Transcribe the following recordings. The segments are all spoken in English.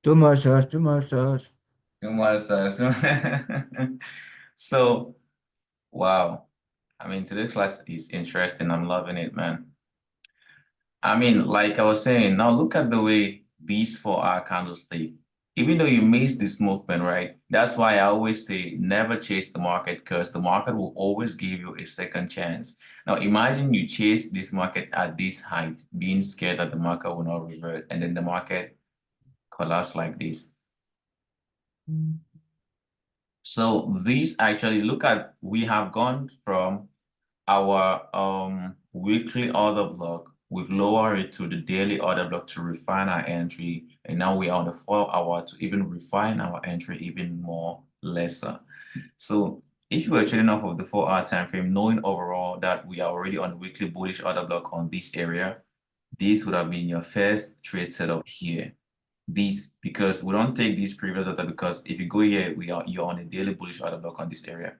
Too much sauce, too much sauce. Too much, so wow. I mean, today's class is interesting. I'm loving it, man. I mean, like I was saying, now look at the way these 4 hour candles stay. Even though you missed this movement, right? That's why I always say never chase the market because the market will always give you a second chance. Now imagine you chase this market at this height, being scared that the market will not revert, and then the market collapse like this. So these actually look at, we have gone from our weekly order block, we've lowered it to the daily order block to refine our entry, and now we are on the 4 hour to even refine our entry even more lesser. So if you were trading off of the 4 hour time frame, knowing overall that we are already on the weekly bullish order block on this area, this would have been your first trade setup here. These, because we don't take these previous data, because if you go here, you're on a daily bullish order block on this area.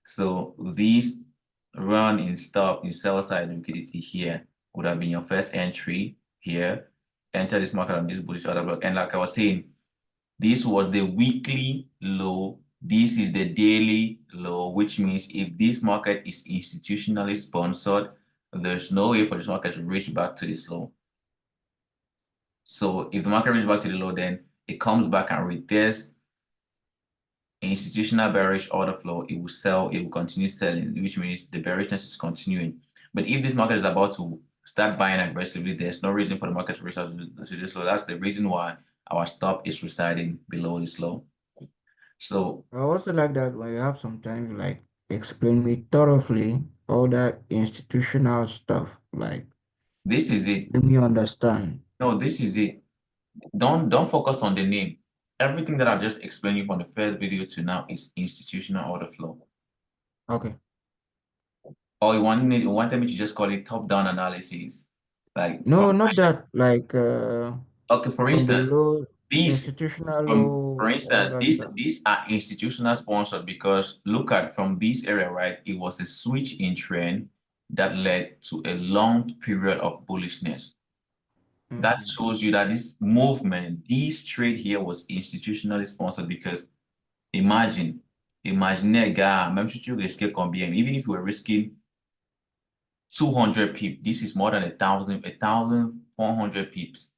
So these run in stop in sell side liquidity here would have been your first entry here. Enter this market on this bullish order block. And like I was saying, this was the weekly low. This is the daily low, which means if this market is institutionally sponsored, there's no way for this market to reach back to this low. So if the market reaches back to the low, then it comes back and retests institutional bearish order flow, it will sell, it will continue selling, which means the bearishness is continuing. But if this market is about to start buying aggressively, there's no reason for the market to reach out to this low. That's the reason why our stop is residing below this low. So I also like that when you have some time, like explain me thoroughly all that institutional stuff. Like, this is it. let me understand. No, this is it. Don't focus on the name. Everything that I just explained you from the first video to now is institutional order flow. Okay. Or you wanted me to just call it top-down analysis. Like from No, not that. Like, okay, for from the instance, low, these institutional for low, all instance, that these stuff. these are institutional sponsored because look at from this area, right? It was a switch in trend that led to a long period of bullishness. That Mm-hmm. shows you that this movement, this trade here was institutionally sponsored because imagine a guy, même si tu risquais combien, even if you were risking 200 pips, this is more than 1,400 pips.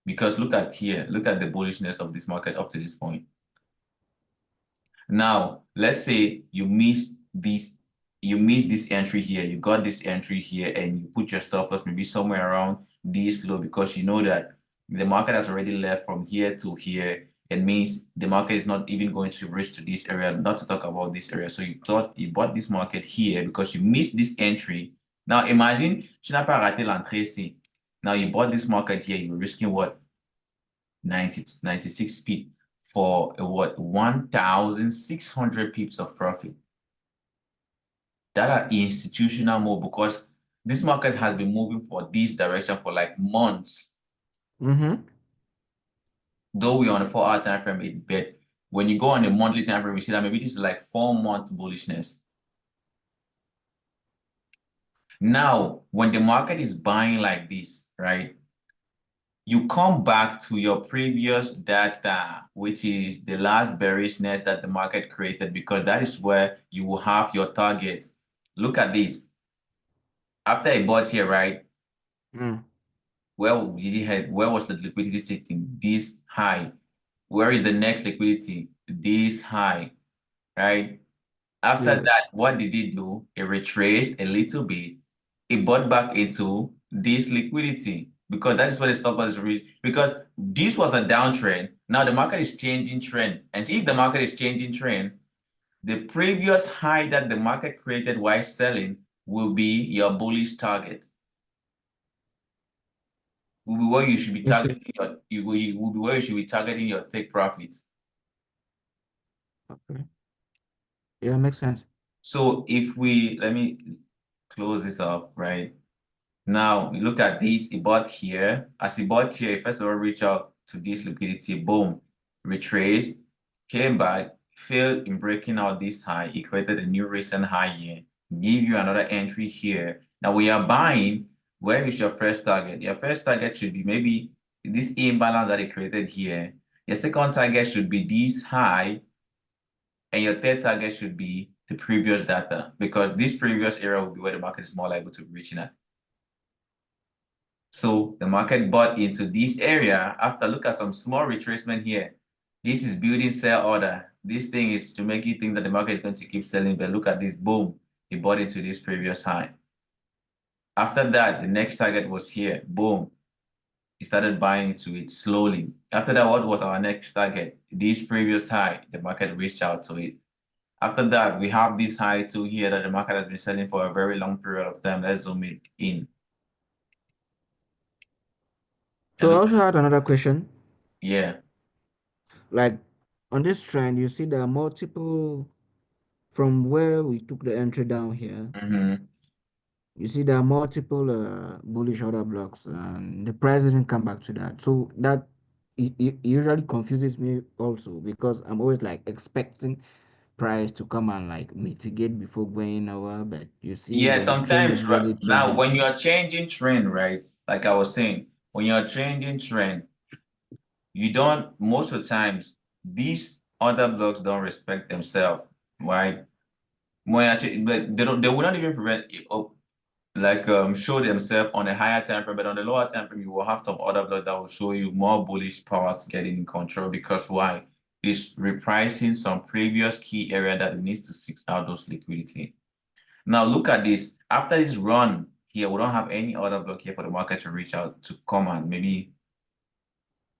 Because look at here, look at the bullishness of this market up to this point. Now, let's say you missed this entry here, you got this entry here, and you put your stop loss maybe somewhere around this low because you know that the market has already left from here to here. It means the market is not even going to reach to this area, not to talk about this area. So you thought you bought this market here because you missed this entry. Now imagine, tu n'as pas raté l'entrée ici. Now you bought this market here, you're risking what? 96 pips for what 1,600 pips of profit. That are institutional move because this market has been moving for this direction for like months. Mm-hmm. Though we're on a 4 hour time frame, but when you go on a monthly time frame, we see that maybe this is like 4 month bullishness. Now, when the market is buying like this, right? You come back to your previous data, which is the last bearishness that the market created, because that is where you will have your targets. Look at this. After I bought here, right? Mm. Where did he head? Where was the liquidity sitting? This high. Where is the next liquidity? This high, right? After Yes. that, what did he do? He retraced a little bit. He bought back into this liquidity because that's where the stop loss is reached. Because this was a downtrend. Now the market is changing trend. And if the market is changing trend, the previous high that the market created while selling will be your bullish target. Will be where you should be Yes, sir. targeting you will be where you should be targeting your take profits. Okay. Yeah, makes sense. So if let me close this up, right? Now, we look at this, he bought here. As he bought here, he first of all reached out to this liquidity, boom, retraced, came back, failed in breaking out this high. He created a new recent high here, give you another entry here. Now we are buying. Where is your first target? Your first target should be maybe this imbalance that it created here, your second target should be this high, and your third target should be the previous data, because this previous area will be where the market is more likely to be reaching at. So the market bought into this area after look at some small retracement here. This is building sell order. This thing is to make you think that the market is going to keep selling, but look at this, boom, it bought into this previous high. After that, the next target was here, boom, it started buying into it slowly. After that, what was our next target? This previous high, the market reached out to it. After that, we have this high too here that the market has been selling for a very long period of time. Let's zoom it in. And So I look, also had another question. yeah. Like on this trend, you see there are multiple from where we took the entry down here. Mm-hmm. You see there are multiple bullish order blocks, and the price didn't come back to that. So that it usually confuses me also because I'm always like expecting price to come and like mitigate before going over. But you see, Yeah, when the trend is sometimes right really now changing. when you're changing trend, right? Like I was saying, when you're changing trend, you don't most of the times these other blocks don't respect themselves, right? When actually, but they will not even prevent like show themselves on a higher time frame, but on the lower time frame, you will have some other block that will show you more bullish powers getting in control because why? It's repricing some previous key area that it needs to seek out those liquidity. Now look at this. After this run here, we don't have any other block here for the market to reach out to come and maybe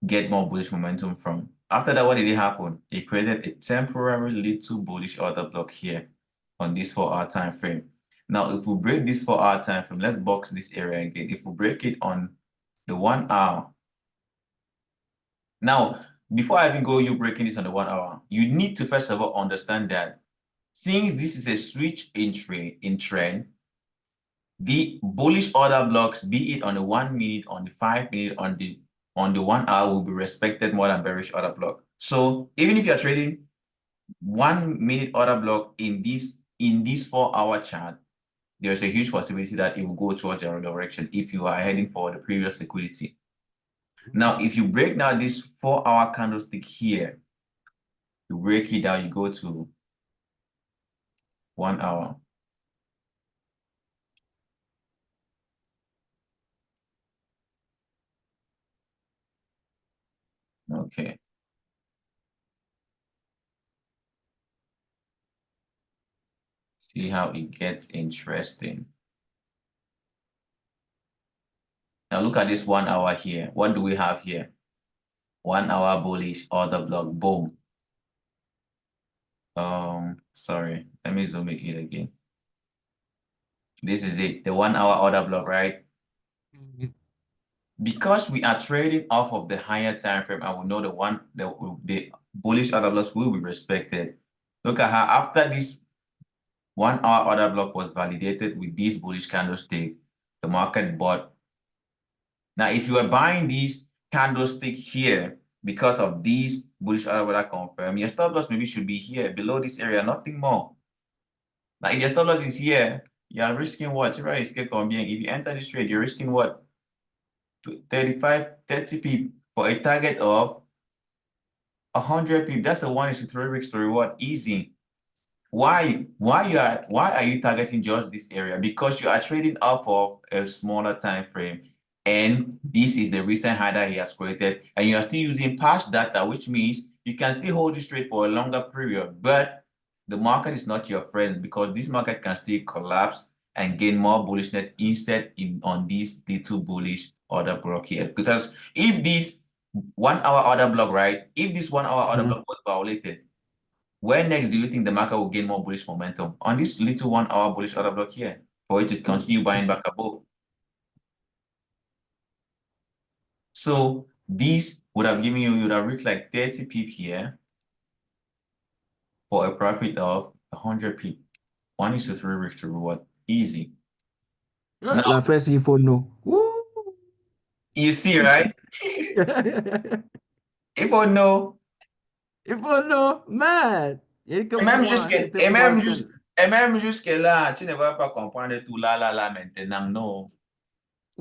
get more bullish momentum from. After that, what did it happen? It created a temporary little bullish order block here on this 4-hour time frame. Now, if we break this 4-hour time frame, let's box this area again. If we break it on the 1 hour. Now, before I even go you breaking this on the 1 hour, you need to first of all understand that since this is a switch in trend, the bullish order blocks, be it on the 1 minute, on the 5 minute, on the 1 hour, will be respected more than bearish order block. So even if you're trading 1 minute order block in this 4-hour chart, there's a huge possibility that it will go towards your direction if you are heading for the previous liquidity. Now, if you break down this 4-hour candlestick here, you break it down, you go to 1 hour. Okay. See how it gets interesting. Now look at this 1 hour here. What do we have here? 1 hour bullish order block, boom. Sorry, let me zoom it in again. This is it, the 1 hour order block, right? Mhm. Because we are trading off of the higher time frame, and we know the bullish order blocks will be respected. Look at how after this 1 hour order block was validated with this bullish candlestick, the market bought. Now, if you are buying these candlestick here because of these bullish order block confirm, your stop loss maybe should be here below this area, nothing more. Now, if your stop loss is here, you are risking what? If you enter this trade, you're risking what? 35, 30 pip for a target of 100 pip. That's a 1:3 risk to reward, easy. Why are you targeting just this area? Because you are trading off of a smaller time frame, and this is the recent high that he has created, and you are still using past data, which means you can still hold this trade for a longer period, but the market is not your friend because this market can still collapse and gain more bullishness instead on this little bullish order block here. Because if this 1 hour order block, right? If this 1 hour order Mhm. block was violated, where next do you think the market will gain more bullish momentum? On this little 1 hour bullish order block here for it to continue buying back above. So this would have given you would have reached like 30 pip here for a profit of 100 pip. 1:3 risk to reward. Easy. Now, La first info no. Woo! you see, right? If I know, Info no, man. Il et comme même moi, jusqu'à, c'était moi seul. et même jusque là, tu ne vas pas comprendre tout là, maintenant, non.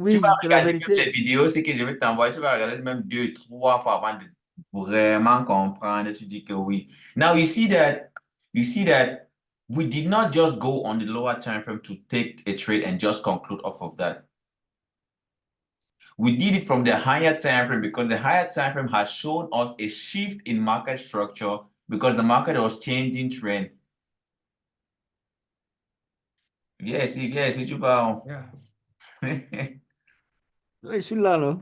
Tu vas Oui, c'est la regarder même les vérité. vidéos, c'est que je vais t'envoyer, tu vas regarder même deux, trois fois avant de vraiment comprendre. Tu dis que oui. Now you see that we did not just go on the lower time frame to take a trade and just conclude off of that. We did it from the higher time frame because the higher time frame has shown us a shift in market structure because the market was changing trend. Viens ici, tu parles. Yeah. Ouais, je suis là, non?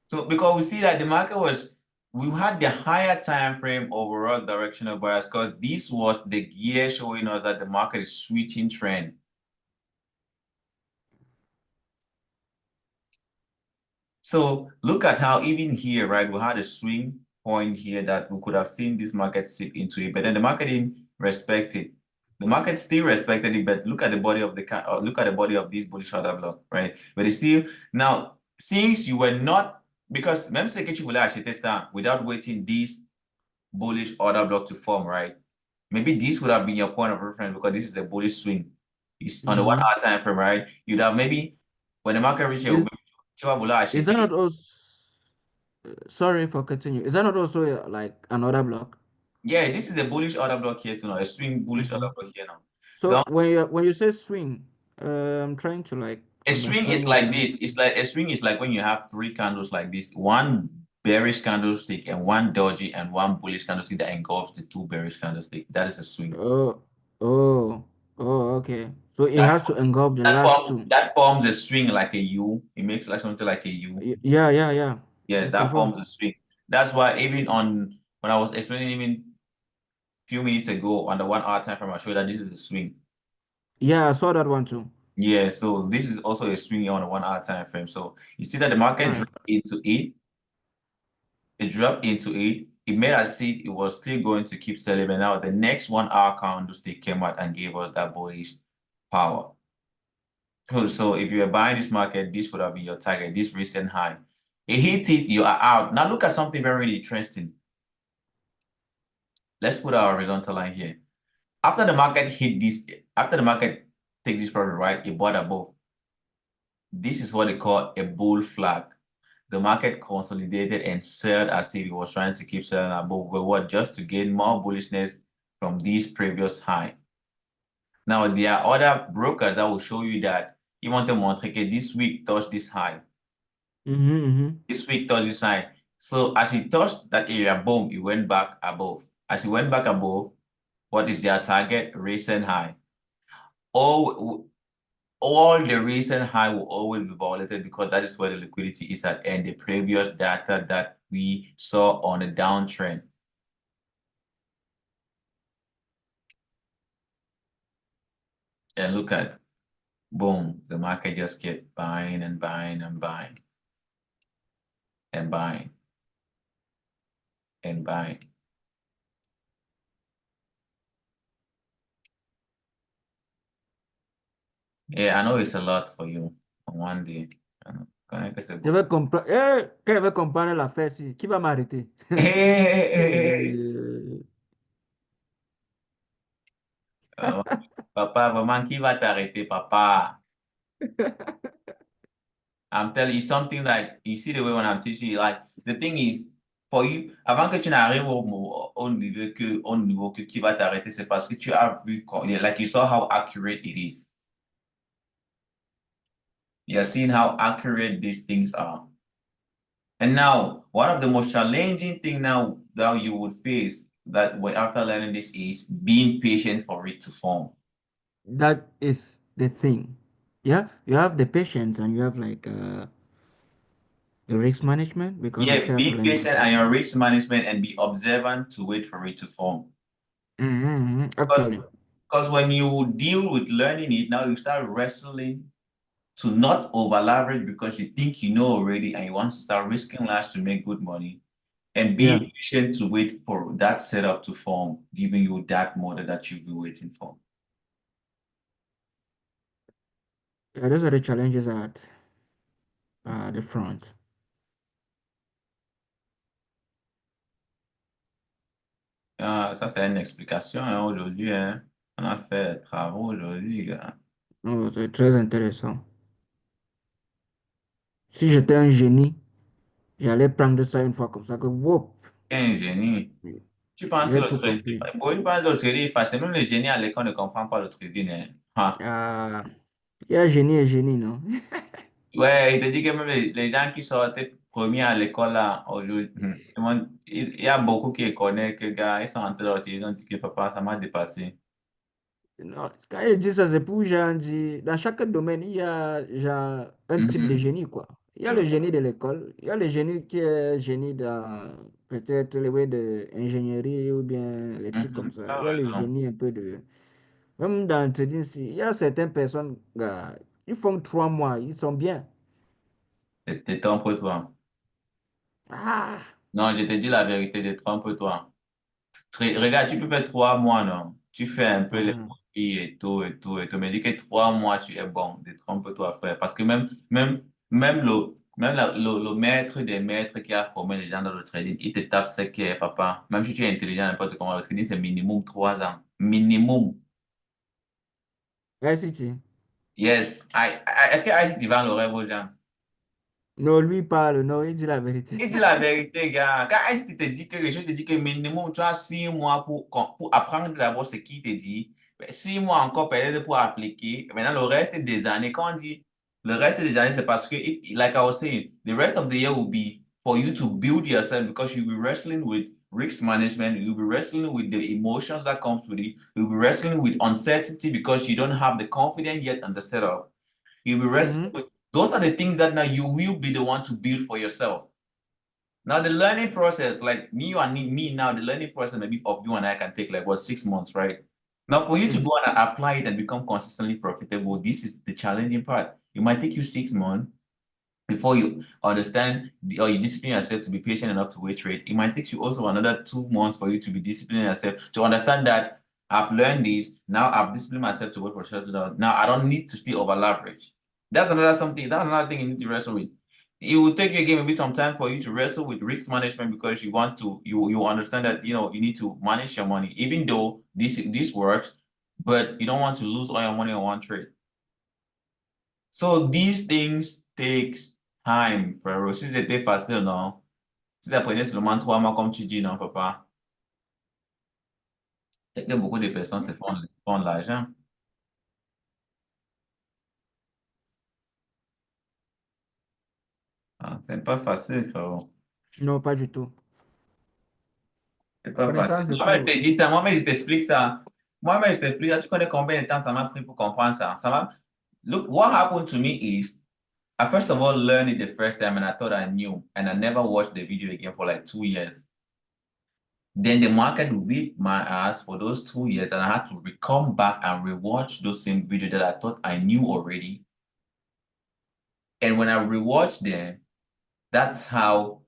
So because we see that the market was, we had the higher time frame overall directional bias because this was the gear showing us that the market is switching trend. So look at how even here, right, we had a swing point here that we could have seen this market sip into it, but then the market didn't respect it. The market still respected it, but look at the body of the look at the body of this bullish order block, right? But it's still now, since you were not, because même si que tu voulais acheter ça without waiting this bullish order block to form, right? Maybe this would have been your point of reference because this is a bullish swing. It's on the 1 Mhm. hour time frame, right? You'd have maybe when the market reaches, Is, tu vas vouloir is that acheter. not also, sorry for continuing, is that not also like another block? Yeah, this is a bullish order block here too now, a swing bullish order Mhm. block here now. So Don't, when you say swing, I'm trying to like a swing understand is what like you mean. this. It's like a swing is like when you have three candles like this, one bearish candlestick and one dodgy and one bullish candlestick that engulfs the two bearish candlestick. That is a swing. Oh, oh, oh, okay. So it That has to engulf the that last form two. that forms a swing like a U. It makes like something like a U. Yeah, yeah, yeah. Yes, I that confirm. forms a swing. That's why even on when I was explaining even few minutes ago on the 1 hour time frame, I showed that this is a swing. Yeah, I saw that one too. Yeah, so this is also a swing on a 1 hour time frame. So you see that the All market right. dropped into it. It dropped into it. It made us see it was still going to keep selling, but now the next 1 hour candlestick came out and gave us that bullish power. So if you are buying this market, this would have been your target, this recent high. It hit it, you are out. Now look at something very interesting. Let's put our horizontal line here. After the market hit this, after the market take this profit, right? It bought above. This is what they call a bull flag. The market consolidated and sold as if it was trying to keep selling above, but what, just to gain more bullishness from this previous high. Now, there are other brokers that will show you that you want to montrer que this week touched this high. Mm-hmm, mm-hmm. This week touched this high. So as it touched that area, boom, it went back above. As it went back above, what is their target? Recent high. All the recent high will always be violated because that is where the liquidity is at, and the previous data that we saw on the downtrend. And look at, boom, the market just kept buying and buying and buying and buying and buying. Yeah, I know it's a lot for you on one day. I know. Quand que c'est Je beaucoup. vais comprendre. Quand je vais comprendre l'affaire, si, qui va m'arrêter? Euh, Euh, Papa, vraiment, qui va t'arrêter, papa? I'm telling you something like, you see the way when I'm teaching you, like, the thing is, for you, avant que tu n'arrives au niveau que qui va t'arrêter, c'est parce que tu as vu, like you saw how accurate it is. You're seeing how accurate these things are. And now, one of the most challenging thing now that you would face that when after learning this is being patient for it to form. that is the thing. Yeah, you have the patience and you have like the risk management because you Yeah, still have to be learn it the patient first and your time. risk management and be observant to wait for it to form. Actually, Because when you deal with learning it, now you start wrestling to not over leverage because you think you know already and you want to start risking less to make good money and being yeah, patient to wait for that setup to form, giving you that model that you've been waiting for. yeah, those are the challenges at the front. Ah, ça, c'est une explication hein, aujourd'hui. Hein. On a fait des travaux aujourd'hui, gars. Oh, c'est très intéressant. Si j'étais un génie, j'allais prendre ça une fois comme ça, que whoop, Un génie. Tu penses que j'ai le tout trading, compris. bon, je pense que le trading est facile. Même le génie à l'école ne comprend pas le trading, hein. Ah. Ah, il y a génie et génie, non? Ouais, il te dit que même les gens qui sortaient premiers à l'école là, aujourd'hui, il y a beaucoup qui connaissent que gars, ils sont entrés dans le trading, ils ont dit que papa, ça m'a dépassé. Non, quand il dit ça, c'est pour genre, dit, dans chaque domaine, il y a genre, un type de Mhm. génie, quoi. Il y a C'est le vrai. génie de l'école, il y a le génie qui est génie dans peut-être les voies de ingénierie ou bien les trucs comme Mhm. ça. T'as Il y a le raison. génie un peu de. Même dans le trading, il y a certaines personnes, gars, ils font 3 mois, ils sont bien. Détrompe-toi. Ah! Non, je te dis la vérité, détrompe-toi. Regarde, tu peux faire 3 mois, non? Tu fais un peu les Ah. profits et tout, et tout, et tout. Mais dis que 3 mois, tu es bon. Détrompe-toi, frère. Parce que même le maître des maîtres qui a formé les gens dans le trading, il te tape ce qui est, papa. Même si tu es intelligent, n'importe comment, le trading, c'est minimum 3 ans. Minimum. ICT. Yes. Est-ce que ICT vend le rêve aux gens? Non, lui parle, non, il dit la vérité. Il dit la vérité, gars. Quand est-ce qu'il te dit quelque chose, te dit que minimum, tu as 6 mois pour apprendre d'abord ce qu'il te dit. Ben, 6 mois encore peut-être pour appliquer. Maintenant, le reste des années, quand on dit le reste des années, c'est parce que, like I was saying, the rest of the year will be for you to build yourself because you'll be wrestling with risk management, you'll be wrestling with the emotions that comes with it, you'll be wrestling with uncertainty because you don't have the confidence yet on the setup. You'll be wrestling Mhm, with those are the things that now you will be the one to build for yourself. Now the learning process, like me now, the learning process maybe of you and I can take like what 6 months, right? Now for you to mhm, go and apply it and become consistently profitable, this is the challenging part. It might take you 6 months before you understand or you discipline yourself to be patient enough to wait trade. It might take you also another 2 months for you to be disciplining yourself to understand that I've learned this. Now I've disciplined myself to wait for shutdown. Now I don't need to still over leverage. That's another thing you need to wrestle with. It will take you again maybe some time for you to wrestle with risk management because you want to you understand that you need to manage your money, even though this works, but you don't want to lose all your money on one trade. So these things takes time, frérot. Si c'était facile, non? Si ça prenait seulement 3 mois, comme tu dis, non, papa. C'est que beaucoup de personnes font de l'argent. Ah, c'est pas facile, frérot. non, pas du tout. C'est La pas facile. connaissance et Moi-même, je tout. te dis ça. Moi-même, je t'explique ça. Moi-même, je t'explique ça. Tu connais combien de temps ça m'a pris pour comprendre ça? Look, what happened to me is, I first of all learned it the first time and I thought I knew. And I never watched the video again for like 2 years. Then the market whipped my ass for those 2 years, and I had to come back and rewatch those same videos that I thought I knew already. And when I rewatched them, that's how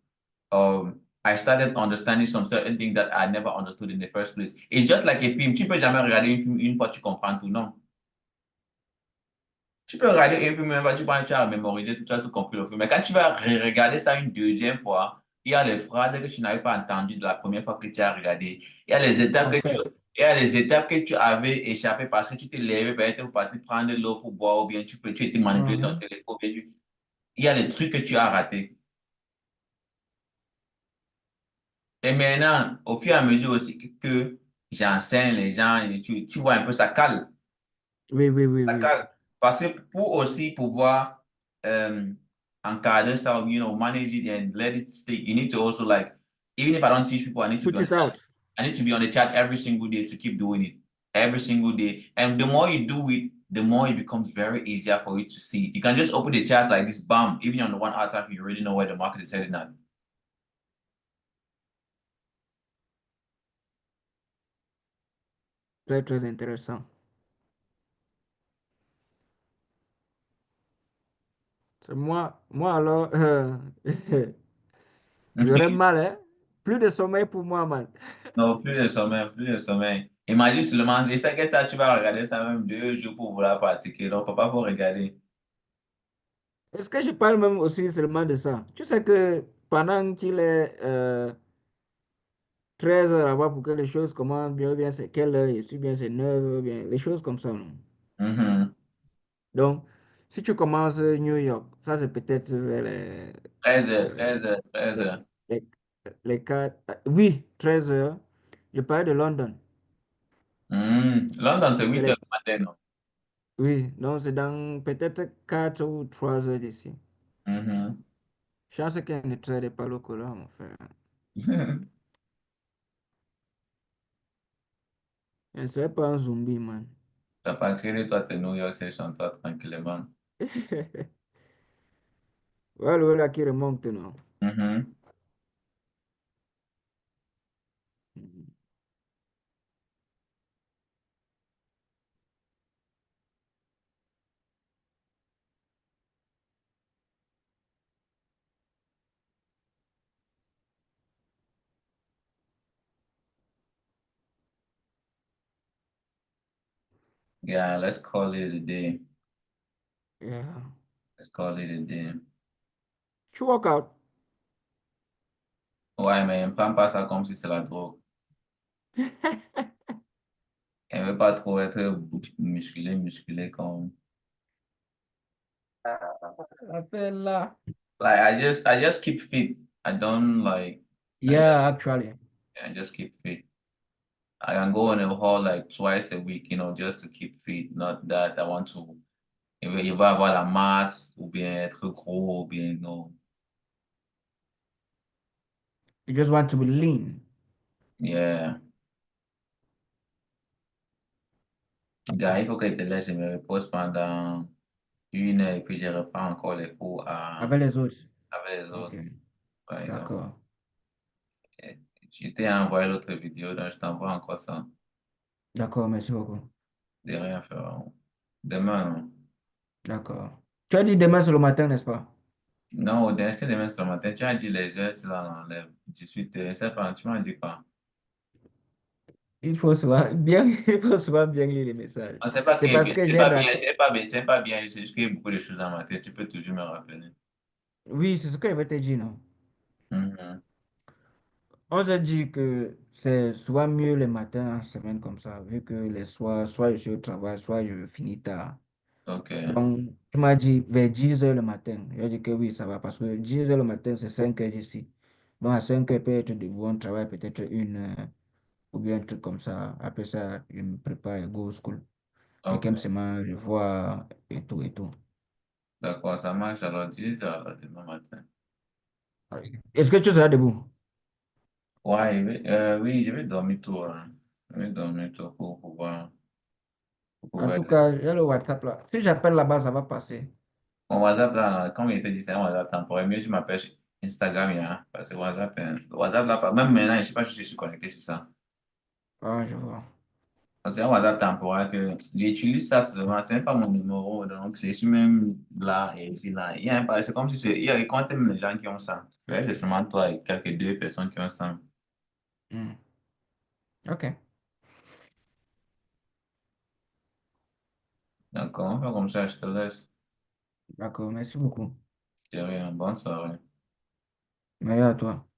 I started understanding some certain things that I never understood in the first place. It's just like a film. Tu peux jamais regarder un film une fois tu comprends tout, non? Tu peux regarder un film une fois tu as mémorisé tout, tu as tout compris le film. Mais quand tu vas regarder ça une deuxième fois, il y a les phrases que tu n'avais pas entendues de la première fois que tu as regardé. Il y a les étapes En que tu, fait, il y a les étapes que tu avais échappé parce que tu t'es levé, peut-être pour partir prendre de l'eau pour boire, ou bien tu étais manipulé ton mhm. téléphone, ou bien il y a les trucs que tu as ratés. Et maintenant, au fur et à mesure aussi que j'enseigne les gens, et tu vois un peu ça cale. Oui, oui, oui, Ça oui. cale. Parce que pour aussi pouvoir euh, encadrer ça, manage it and let it stick, you need to also like, even if I don't teach people, I need to be Put on the it chat. out. I need to be on the chat every single day to keep doing it. Every single day. And the more you do it, the more it becomes very easier for you to see it. You can just open the chat like this, bam, even on the 1 hour time, you already know where the market is heading at. Très, très intéressant. C'est moi alors, j'aurais mal, hein? Plus de sommeil pour moi, man. Non, plus de sommeil, plus de sommeil. Imagine seulement, et ça, que ça, tu vas regarder ça même 2 jours pour vouloir pratiquer. Donc, papa, faut regarder. Est-ce que je parle même aussi seulement de ça? Tu sais que pendant qu'il est 13 heures là-bas pour que les choses commencent bien, ou bien c'est quelle heure, et si bien c'est 9 heures, bien, les choses comme ça, non? Mhm. Donc, Si tu commences New York, ça c'est peut-être vers 13h, euh, 13h, les, 13h. les, les 4, oui, 13 heures. Je parlais de London. London, c'est C'est 8h les- du matin, non? oui, donc c'est dans peut-être 4 ou 3 heures d'ici. Mhm. Chance qu'il ne traite pas le colon, mon frère. Je ne serais pas un zombie, man. T'as pas tiré, toi, t'es New York, c'est chez toi tranquillement. Voilà, voilà qui remonte, non? Mhm. Yeah, let's call it a day. Yeah. Let's call it a day. Tu work out. Ouais, mais ne prends pas ça comme si c'est la drogue. Elle veut pas trop être musclé, musclé comme. Appelle là. Like I just keep fit. I don't like Yeah, actually. I just keep fit. I can go on a haul like twice a week, just to keep fit. Not that I want to. Il va avoir la masse ou bien être gros ou bien non. You just want to be lean. Yeah. Gars, il faut que je te laisse, je me repose pendant 1 heure et puis je reprends encore les cours Avec les autres. avec les Ok, autres. Ouais, donc, d'accord. je t'ai envoyé l'autre vidéo, donc je t'envoie encore ça. D'accord, merci beaucoup. De rien faire. Demain, non. D'accord. Tu as dit demain c'est le matin, n'est-ce pas? Non, est-ce que demain c'est le matin? Tu as dit les gestes là, les 18 heures, je sais pas, tu m'as dit quoi? Il faut souvent bien, il faut souvent bien lire les messages. Non, c'est pas C'est que parce que c'est j'ai pas bien, raté. c'est pas bien, c'est juste qu'il y a beaucoup de choses dans ma tête, tu peux toujours me rappeler. Oui, c'est ce que je vais te dire, non? Mhm. On s'est dit que c'est souvent mieux le matin en semaine comme ça, vu que les soirs, soit je suis au travail, soit je finis tard. Ok, Donc, tu m'as dit vers 10 heures le matin. J'ai dit que oui, ça va, parce que 10 heures le matin, c'est 5 heures d'ici. Donc, à 5 heures, peut-être debout, on travaille peut-être 1 heure, ou bien un truc comme ça. Après ça, je me prépare et go au school. Et comme ok. semaine, je vois et tout et tout. D'accord, ça marche alors 10 heures alors, demain matin. Est-ce que tu seras debout? Ouais, oui, je vais dormir tôt, hein. Je vais dormir tôt pour En pouvoir tout être. cas, j'ai le WhatsApp là. Si j'appelle là-bas, ça va passer. Mon WhatsApp, là, comme il te dit, c'est un WhatsApp temporaire. Mieux, tu m'appelles sur Instagram, hein, parce que WhatsApp, WhatsApp, là, même maintenant, je ne sais pas si je suis connecté sur ça. Ah, je vois. C'est un WhatsApp temporaire que j'utilise ça seulement, c'est même pas mon numéro, donc c'est juste même là et puis là. C'est comme si il y a compte même les gens qui ont ça. Ouais, c'est seulement toi et quelques 2 personnes qui ont ça. Hmm. Ok, Donc, on fait comme ça, je te laisse. d'accord, merci beaucoup. Je te dis, bonne soirée. Meilleur à toi.